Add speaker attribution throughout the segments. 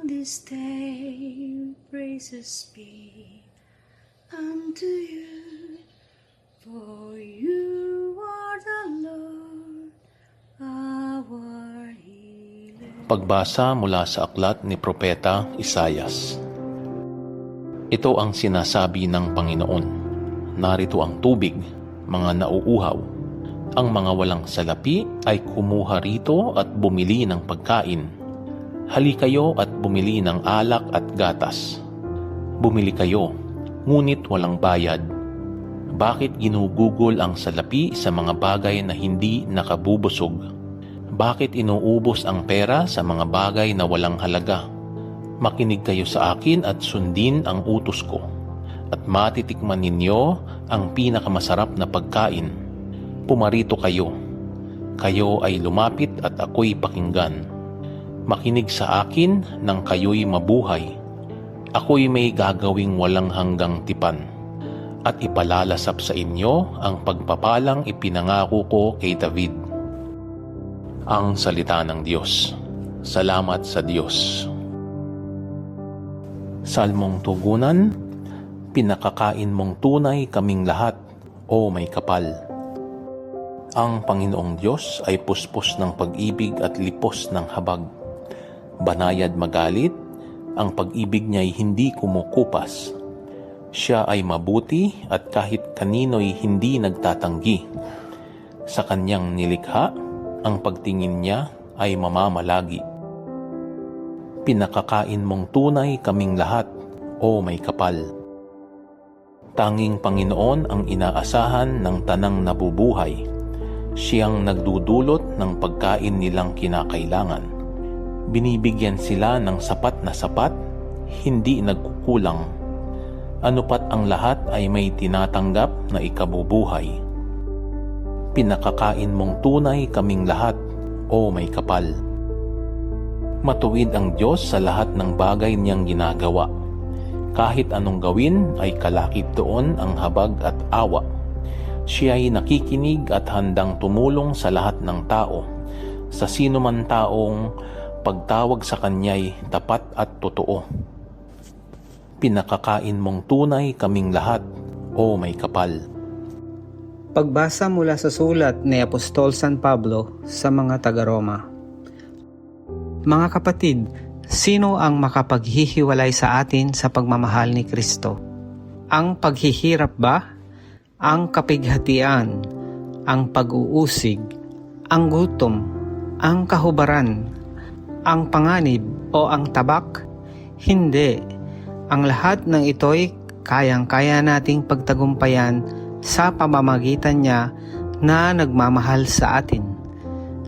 Speaker 1: this day praises be unto you, for you are the Lord, our healer.
Speaker 2: Pagbasa mula sa aklat ni Propeta Isayas. Ito ang sinasabi ng Panginoon. Narito ang tubig, mga nauuhaw. Ang mga walang salapi ay kumuha rito at bumili ng pagkain. Hali kayo at bumili ng alak at gatas. Bumili kayo, ngunit walang bayad. Bakit ginugugol ang salapi sa mga bagay na hindi nakabubusog? Bakit inuubos ang pera sa mga bagay na walang halaga? Makinig kayo sa akin at sundin ang utos ko, at matitikman ninyo ang pinakamasarap na pagkain. Pumarito kayo. Kayo ay lumapit at ako'y pakinggan. Makinig sa akin nang kayo'y mabuhay. Ako'y may gagawing walang hanggang tipan, at ipalalasap sa inyo ang pagpapalang ipinangako ko kay David. Ang salita ng Diyos. Salamat sa Diyos. Salmong tugunan, pinakakain mong tunay kaming lahat, o may kapal. Ang Panginoong Diyos ay puspos ng pag-ibig at lipos ng habag. Banayad magalit, ang pag-ibig niya'y hindi kumukupas. Siya ay mabuti at kahit kanino'y hindi nagtatanggi. Sa kanyang nilikha, ang pagtingin niya ay mamamalagi. Pinakakain mong tunay kaming lahat, o may kapal. Tanging Panginoon ang inaasahan ng tanang nabubuhay. Siyang nagdudulot ng pagkain nilang kinakailangan. Binibigyan sila ng sapat, hindi nagkukulang. Anupat ang lahat ay may tinatanggap na ikabubuhay. Pinakakain mong tunay kaming lahat, o may kapal. Matuwid ang Diyos sa lahat ng bagay niyang ginagawa. Kahit anong gawin ay kalakip doon ang habag at awa. Siya ay nakikinig at handang tumulong sa lahat ng tao. Sa sino man taong pagtawag sa kanya'y tapat at totoo. Pinakakain mong tunay kaming lahat, o may kapal.
Speaker 3: Pagbasa mula sa sulat ni Apostol San Pablo sa mga taga-Roma. Mga kapatid, sino ang makapaghihiwalay sa atin sa pagmamahal ni Kristo? Ang paghihirap ba? Ang kapighatian? Ang pag-uusig? Ang gutom? Ang kahubaran? Ang panganib o ang tabak? Hindi. Ang lahat ng ito'y kayang-kaya nating pagtagumpayan sa pamamagitan niya na nagmamahal sa atin.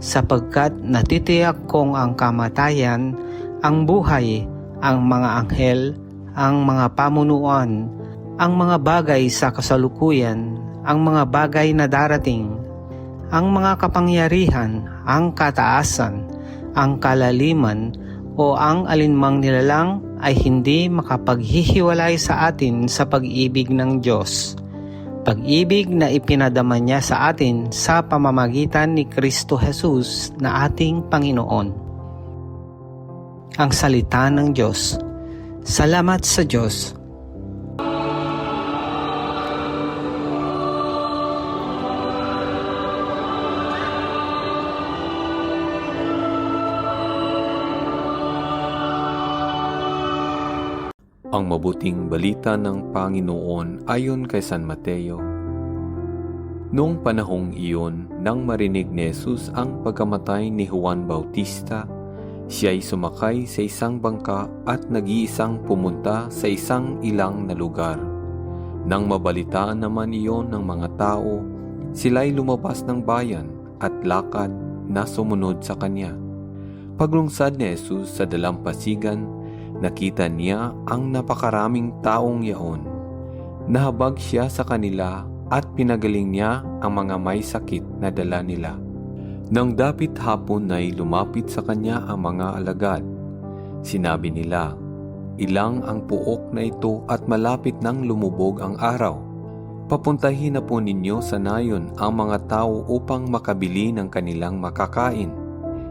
Speaker 3: Sapagkat natitiyak kong ang kamatayan, ang buhay, ang mga anghel, ang mga pamunuan, ang mga bagay sa kasalukuyan, ang mga bagay na darating, ang mga kapangyarihan, ang kataasan, ang kalaliman, o ang alinmang nilalang ay hindi makapaghihiwalay sa atin sa pag-ibig ng Diyos. Pag-ibig na ipinadama niya sa atin sa pamamagitan ni Kristo Jesus na ating Panginoon. Ang salita ng Diyos. Salamat sa Diyos.
Speaker 4: Ang mabuting balita ng Panginoon ayon kay San Mateo. Noong panahong iyon, nang marinig ni Jesus ang pagkamatay ni Juan Bautista, siya ay sumakay sa isang bangka at nag-iisang pumunta sa isang ilang na lugar. Nang mabalitaan naman iyon ng mga tao, sila'y lumabas ng bayan at lakad na sumunod sa kanya. Paglungsad ni Jesus sa dalampasigan, nakita niya ang napakaraming taong yaon. Nahabag siya sa kanila at pinagaling niya ang mga may sakit na dala nila. Nang dapit hapon ay lumapit sa kanya ang mga alagad. Sinabi nila, "Ilang ang puok na ito at malapit nang lumubog ang araw. Papuntahin na po ninyo sa nayon ang mga tao upang makabili ng kanilang makakain.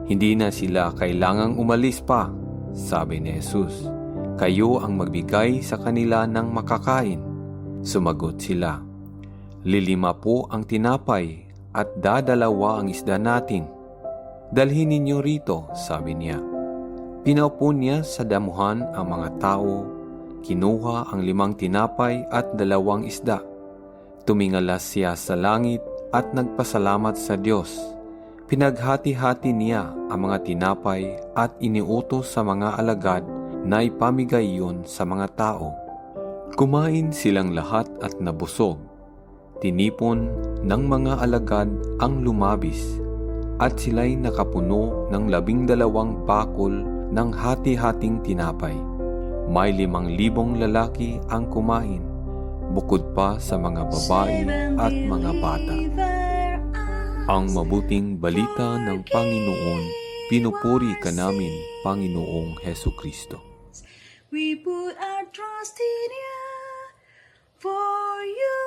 Speaker 4: Hindi na sila kailangang umalis pa. Sabi ni Jesus, "Kayo ang magbigay sa kanila ng makakain." Sumagot sila, "5 po ang tinapay at 2 ang isda natin. Dalhin ninyo rito," sabi niya. Pinaupo niya sa damuhan ang mga tao, kinuha ang 5 tinapay at 2 isda. Tumingala siya sa langit at nagpasalamat sa Diyos. Pinaghati-hati niya ang mga tinapay at iniutos sa mga alagad na ipamigay iyon sa mga tao. Kumain silang lahat at nabusog. Tinipon ng mga alagad ang lumabis at sila'y nakapuno ng 12 bakol ng hati-hating tinapay. May 5,000 lalaki ang kumain, bukod pa sa mga babae at mga bata. Ang mabuting balita ng Panginoon, pinupuri ka namin, Panginoong Hesukristo.
Speaker 1: We put our trust in you, for you